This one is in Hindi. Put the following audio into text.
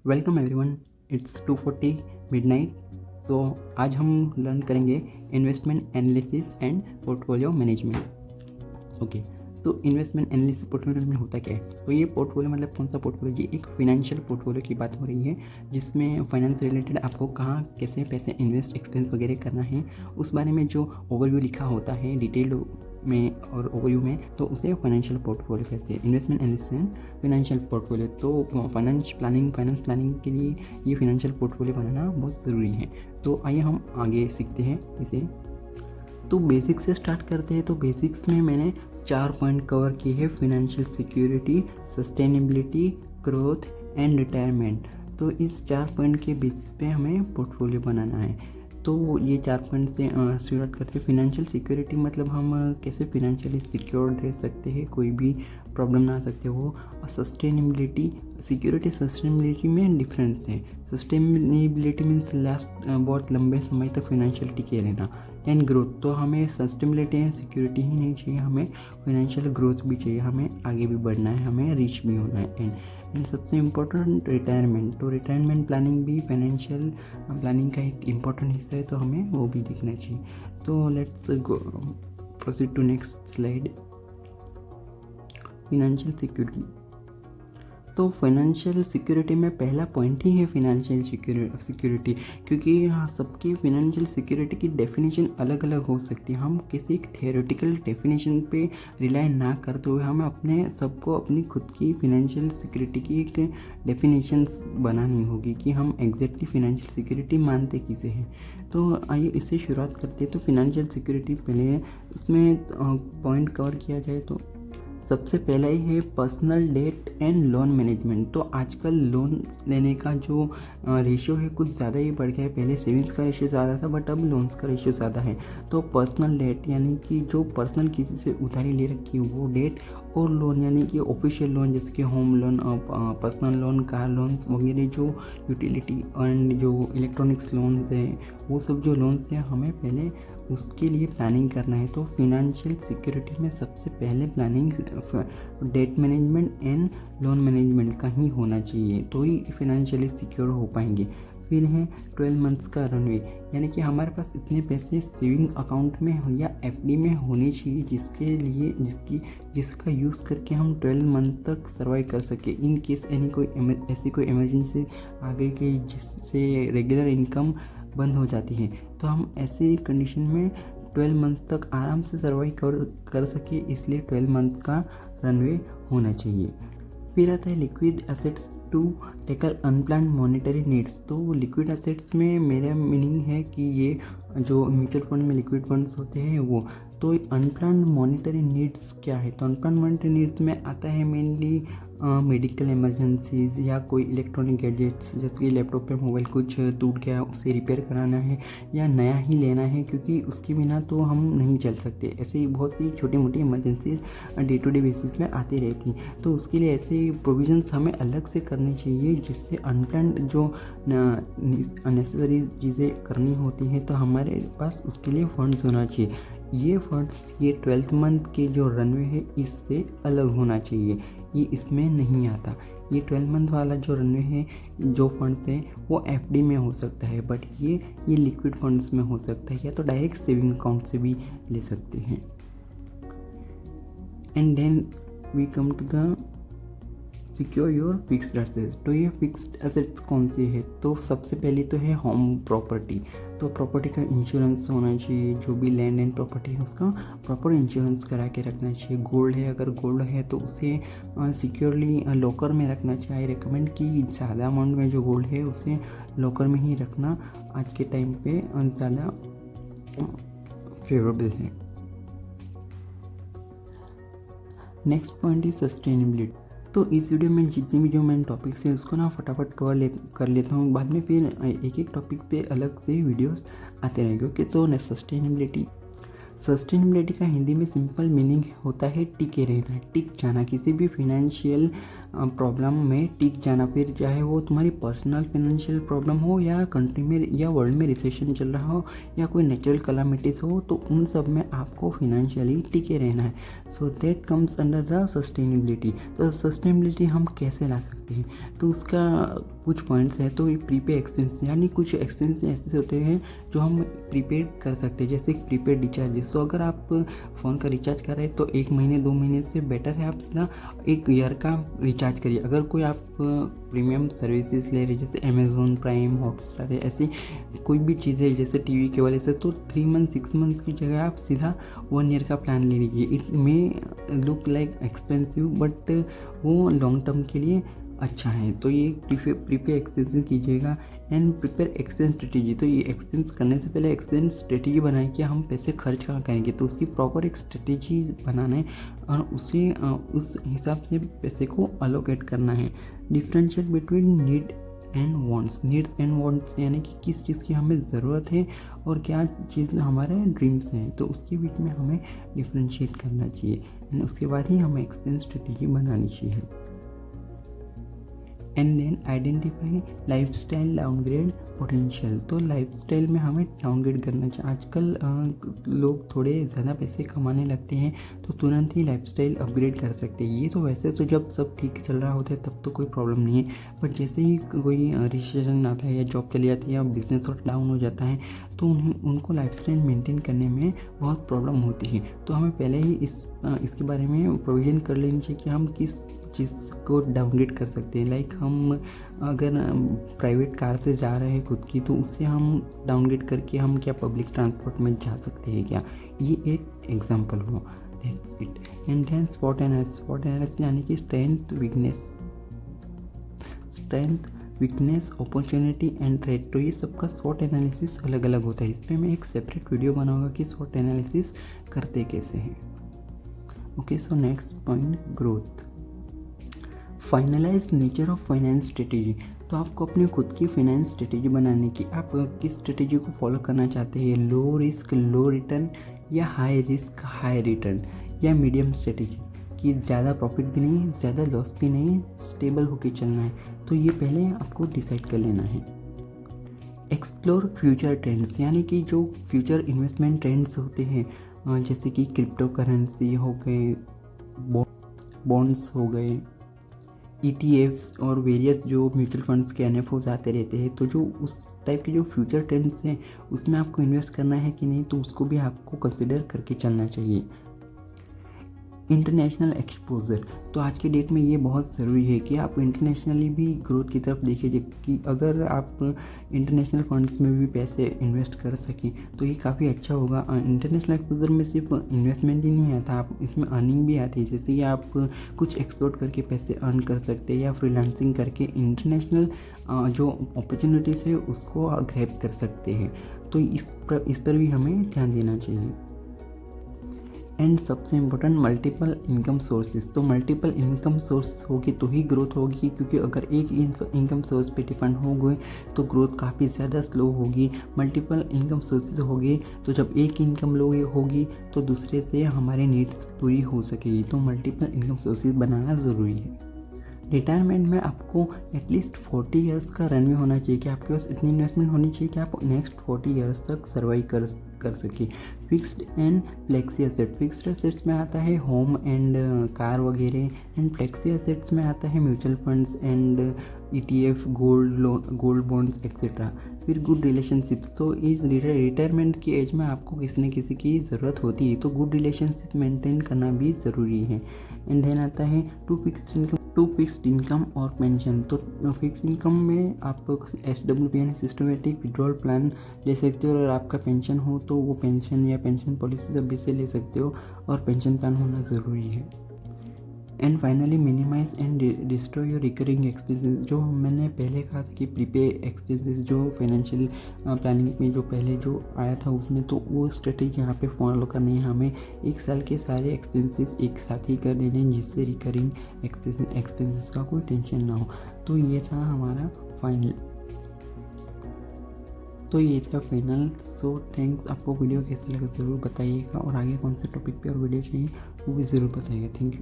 Welcome everyone, it's 2:40 midnight. तो आज हम लर्न करेंगे investment analysis and portfolio management. Okay, तो इन्वेस्टमेंट एनालिसिस पोर्टफोलियो मैनेजमेंट होता क्या है? तो ये पोर्टफोलियो मतलब कौन सा पोर्टफोलियो? ये एक फाइनेंशियल पोर्टफोलियो की बात हो रही है, जिसमें फाइनेंस से रिलेटेड आपको कहाँ कैसे पैसे इन्वेस्ट एक्सपेंस वगैरह करना है, उस बारे में जो ओवरव्यू लिखा होता है डिटेल में और ओवरव्यू में, तो उसे फाइनेंशियल पोर्टफोलियो कहते हैं। Investment analysis and financial portfolio. तो फाइनेंस प्लानिंग के लिए ये फाइनेंशियल पोर्टफोलियो बनाना बहुत ज़रूरी है। तो आइए हम आगे सीखते हैं इसे। तो बेसिक से स्टार्ट करते हैं। तो बेसिक्स में मैंने 4 पॉइंट कवर किए हैं: financial security, sustainability, growth and retirement. तो इस 4 पॉइंट के बेसिस पे हमें पोर्टफोलियो बनाना है। तो ये 4 पॉइंट से शुरुआत करते हैं। फाइनेंशियल सिक्योरिटी मतलब हम कैसे फाइनेंशियली सिक्योर्ड रह सकते हैं, कोई भी प्रॉब्लम ना आ सकते हो। और सस्टेनेबिलिटी, सिक्योरिटी सस्टेनेबिलिटी में डिफरेंस है। सस्टेनेबिलिटी मीन्स लास्ट बहुत लंबे समय तक फाइनेंशियल टिके रहना। एंड ग्रोथ, तो हमें सस्टेनेबिलिटी एंड सिक्योरिटी ही नहीं चाहिए, हमें फाइनेंशियल ग्रोथ भी चाहिए, हमें आगे भी बढ़ना है, हमें रिच भी होना है। एंड सबसे इम्पोर्टेंट रिटायरमेंट। तो रिटायरमेंट प्लानिंग भी फाइनेंशियल प्लानिंग का एक इम्पॉर्टेंट हिस्सा है, तो हमें वो भी देखना चाहिए। तो let's go proceed to next slide. Financial security. तो फाइनेंशियल सिक्योरिटी में पहला पॉइंट ही है फाइनेंशियल सिक्योरिटी, क्योंकि सबकी फाइनेंशियल सिक्योरिटी की डेफिनेशन अलग अलग हो सकती है। हम किसी एक थियोरेटिकल डेफिनेशन पे रिलाई ना करते हुए हमें अपनी खुद की फाइनेंशियल सिक्योरिटी की एक डेफिनेशन बनानी होगी कि हम एग्जैक्टली फाइनेंशियल सिक्योरिटी मानते किसे हैं। तो आइए इससे शुरुआत करते हैं। तो फाइनेंशियल सिक्योरिटी पहले इसमें पॉइंट कवर किया जाए तो सबसे पहला ही है personal debt and loan management. तो आजकल लोन लेने का जो रेशियो है कुछ ज़्यादा ही बढ़ गया है। पहले सेविंग्स का रेशियो ज़्यादा था, बट अब लोन्स का रेशियो ज़्यादा है। तो पर्सनल डेट यानी कि जो पर्सनल किसी से उधारी ले रखी है वो डेट, और लोन यानी कि ऑफिशियल लोन जैसे कि home loan, personal loan, car loans वगैरह, जो यूटिलिटी एंड जो इलेक्ट्रॉनिक्स लोन्स है, वो सब जो लोन्स हैं हमें पहले उसके लिए प्लानिंग करना है। तो फाइनेंशियल सिक्योरिटी में सबसे पहले planning debt management and loan management का ही होना चाहिए, तो ही फाइनेंशियली सिक्योर हो पाएंगे। फिर है 12 मंथ्स का रनवे, यानी कि हमारे पास इतने पैसे सेविंग अकाउंट में या एफडी में होने चाहिए जिसका यूज़ करके हम 12 मंथ तक सर्वाइव कर सके इन केस ऐसी कोई इमरजेंसी आ गई कि जिससे रेगुलर इनकम बंद हो जाती है। तो हम ऐसी कंडीशन में 12 मंथ तक आराम से सर्वाइव कर सके, इसलिए 12 मंथ्स का रनवे होना चाहिए। फिर आता है liquid assets to tackle unplanned monetary needs. तो लिक्विड एसेट्स में मेरा मीनिंग है कि ये जो म्यूचुअल फंड में लिक्विड फंड्स होते हैं वो। तो अनप्लान्ड मॉनेटरी नीड्स क्या है? तो अनप्लान्ड मॉनेटरी नीड्स में आता है मेनली मेडिकल इमरजेंसीज या कोई इलेक्ट्रॉनिक गैजेट्स, जैसे कि लैपटॉप पे मोबाइल कुछ टूट गया, उसे रिपेयर कराना है या नया ही लेना है, क्योंकि उसके बिना तो हम नहीं चल सकते। ऐसे ही बहुत सी छोटी मोटी emergencies day to day basis में आती रहती, तो उसके लिए ऐसे प्रोविजंस हमें अलग से करनी चाहिए, जिससे अनप्लान्ड जो अननेसेसरी चीज़ें करनी होती हैं तो हमारे पास उसके लिए फंड्स होना चाहिए। ये फंड्स ये 12th मंथ के जो रनवे है इससे अलग होना चाहिए, ये इसमें नहीं आता। ये 12 मंथ वाला जो रनवे है, जो फंड्स है वो एफडी में हो सकता है, बट ये लिक्विड फंड्स में हो सकता है, या तो डायरेक्ट सेविंग अकाउंट से भी ले सकते हैं। And then we come to the secure your fixed assets. तो ये फिक्स्ड एसेट्स कौन सी है? तो सबसे पहले तो है होम प्रॉपर्टी। तो प्रॉपर्टी का इंश्योरेंस होना चाहिए, जो भी लैंड एंड प्रॉपर्टी है उसका प्रॉपर इंश्योरेंस करा के रखना चाहिए। गोल्ड है, अगर गोल्ड है तो उसे सिक्योरली लॉकर में रखना चाहिए। रिकमेंड कि ज़्यादा अमाउंट में जो गोल्ड है उसे लॉकर में ही रखना आज के टाइम पे ज़्यादा फेवरेबल है। Next point is sustainability. तो इस वीडियो में जितने भी जो मैंने टॉपिक्स हैं उसको ना फटाफट कर लेता हूँ, बाद में फिर एक एक टॉपिक पे अलग से वीडियोस आते रहेंगे। ओके, तो सस्टेनेबिलिटी का हिंदी में सिंपल मीनिंग होता है टिके रहना, टिक जाना, किसी भी फाइनेंशियल प्रॉब्लम में टिक जाना। फिर चाहे वो तुम्हारी पर्सनल फाइनेंशियल प्रॉब्लम हो, या कंट्री में या वर्ल्ड में रिसेशन चल रहा हो, या कोई नेचुरल कैलामिटीज हो, तो उन सब में आपको फाइनेंशियली टिके रहना है। So that comes under the sustainability. तो सस्टेनेबिलिटी हम कैसे ला सकते हैं? तो उसका कुछ पॉइंट्स हैं। तो ये प्रीपेड एक्सपेंस यानी कुछ एक्सपेंस ऐसे होते हैं जो हम प्रीपेड कर सकते हैं, जैसे प्रीपेड रिचार्ज। तो अगर आप फ़ोन का रिचार्ज कर रहे हैं तो 1 महीने 2 महीने से बेटर है आप सीधा 1 ईयर का रिचार्ज करिए। अगर कोई आप प्रीमियम सर्विसेज ले रहे जैसे अमेज़ॉन प्राइम, हॉटस्टार है, ऐसी कोई भी चीज़ें जैसे टीवी केबल ऐसे, तो 3 मंथ 6 मंथ्स की जगह आप सीधा 1 ईयर का प्लान ले लीजिए। It may look like expensive but वो लॉन्ग टर्म के लिए अच्छा है। तो ये प्रीपेड एक्सपेंस कीजिएगा। एंड प्रिपेयर एक्सपेंस स्ट्रेटेजी, तो ये एक्सपेंस करने से पहले एक्सपेंस स्ट्रेटेजी बनाए कि हम पैसे खर्च कहाँ करेंगे। तो उसकी प्रॉपर एक स्ट्रेटेजी बनाना है और उसे उस हिसाब से पैसे को अलोकेट करना है। Differentiate between need and wants. Needs and wants यानी कि किस चीज़ की हमें ज़रूरत है और क्या चीज़ हमारे ड्रीम्स हैं, तो उसके बीच में हमें डिफरेंशिएट करना चाहिए। एंड उसके बाद ही हमें एक्सपेंस स्ट्रेटेजी बनानी चाहिए। And then identify lifestyle downgrade potential. तो लाइफस्टाइल में हमें डाउनग्रेड करना चाहिए। आजकल लोग थोड़े ज़्यादा पैसे कमाने लगते हैं तो तुरंत ही लाइफस्टाइल अपग्रेड कर सकते हैं। ये तो वैसे तो जब सब ठीक चल रहा होता है तब तो कोई प्रॉब्लम नहीं है, बट जैसे ही कोई रिसेशन आता है या जॉब चली जाती है या बिजनेस और डाउन हो जाता है तो उनको लाइफस्टाइल मेंटेन करने में बहुत प्रॉब्लम होती है। तो हमें पहले ही इसके बारे में प्रोविज़न कर लेनी चाहिए कि हम किस चीज़ को डाउनग्रेड कर सकते हैं। लाइक हम अगर प्राइवेट कार से जा रहे हैं खुद की, तो उससे हम डाउनग्रेड करके हम क्या पब्लिक ट्रांसपोर्ट में जा सकते हैं क्या, ये एक एग्जांपल हुआ। That's it. And then spot analysis. Spot analysis यानी कि strength weakness opportunity and threat. तो ये सबका स्वॉट एनालिसिस अलग अलग होता है। इस पर मैं एक सेपरेट वीडियो बनाऊंगा कि स्वॉट एनालिसिस करते कैसे हैं। Okay, so next point, growth. Finalize nature of finance strategy. तो आपको अपनी खुद की फाइनेंस स्ट्रेटेजी बनाने की, आप किस स्ट्रेटेजी को फॉलो करना चाहते हैं, लो रिस्क लो रिटर्न या हाई रिस्क हाई रिटर्न या मीडियम स्ट्रेटेजी कि ज़्यादा प्रॉफिट भी नहीं ज़्यादा लॉस भी नहीं, स्टेबल होकर चलना है। तो ये पहले आपको डिसाइड कर लेना है। एक्सप्लोर फ्यूचर ट्रेंड्स यानी कि जो फ्यूचर इन्वेस्टमेंट ट्रेंड्स होते हैं जैसे कि क्रिप्टो करेंसी हो गए, बॉन्ड्स हो गए, ETFs और वेरियस जो म्यूचुअल फंड्स के NFOs आते रहते हैं। तो जो उस टाइप के जो फ्यूचर ट्रेंड्स हैं उसमें आपको इन्वेस्ट करना है कि नहीं, तो उसको भी आपको कंसिडर करके चलना चाहिए। International exposure. तो आज के डेट में ये बहुत ज़रूरी है कि आप इंटरनेशनली भी ग्रोथ की तरफ देखिए कि अगर आप इंटरनेशनल फंड्स में भी पैसे इन्वेस्ट कर सकें तो ये काफ़ी अच्छा होगा। इंटरनेशनल एक्सपोजर में सिर्फ इन्वेस्टमेंट ही नहीं आता, आप इसमें अर्निंग भी आती है। जैसे कि आप कुछ एक्सपोर्ट करके पैसे अर्न कर सकते हैं या फ्रीलांसिंग करके इंटरनेशनल जो अपॉर्चुनिटीज़ है उसको ग्रैब कर सकते हैं। तो इस पर भी हमें ध्यान देना चाहिए। एंड सबसे इम्पोर्टेंट, मल्टीपल इनकम सोर्सेज। तो मल्टीपल इनकम सोर्स होगी तो ही ग्रोथ होगी, क्योंकि अगर एक इनकम सोर्स पे डिपेंड हो गए तो ग्रोथ काफ़ी ज़्यादा स्लो होगी। मल्टीपल इनकम सोर्सेज होगी तो जब एक इनकम लो होगी तो दूसरे से हमारे नीड्स पूरी हो सकेगी। तो मल्टीपल इनकम सोर्सेज बनाना ज़रूरी है। रिटायरमेंट में आपको एटलीस्ट 40 ईयर्स का रनवे होना चाहिए कि आपके पास इतनी इन्वेस्टमेंट होनी चाहिए कि आप नेक्स्ट 40 ईयर्स तक सर्वाइव कर सके। Fixed and flexi asset. Fixed assets में आता है होम एंड कार वगैरह, एंड फ्लेक्सी एसेट्स में आता है mutual funds and ETF, gold bonds etcetera. फिर गुड रिलेशनशिप्स। तो इस रिटायरमेंट की एज में आपको किसी न किसी की ज़रूरत होती है, तो गुड रिलेशनशिप मेंटेन करना भी ज़रूरी है। एंड देन आता है टू फिक्स्ड इनकम और पेंशन। तो फिक्स इनकम में आप SWP यानी सिस्टमेटिक विड्रॉल प्लान ले सकते हो, और आपका पेंशन हो तो वो पेंशन या पेंशन पॉलिसी सभी से ले सकते हो, और पेंशन प्लान होना ज़रूरी है। And finally minimize and destroy your recurring expenses. जो मैंने पहले कहा था कि प्रीपेड एक्सपेंसेस जो फाइनेंशियल प्लानिंग में जो पहले जो आया था उसमें, तो वो स्ट्रेटेजी यहाँ पे फॉलो करनी है हमें। 1 साल के सारे एक्सपेंसेस एक साथ ही कर देने जिससे रिकरिंग एक्सपेंसेस का कोई टेंशन ना हो। तो ये था हमारा फाइनल। So thanks. आपको वीडियो कैसे लगा ज़रूर बताइएगा, और आगे कौन से टॉपिक पे और वीडियो चाहिए वो भी ज़रूर बताइएगा। Thank you.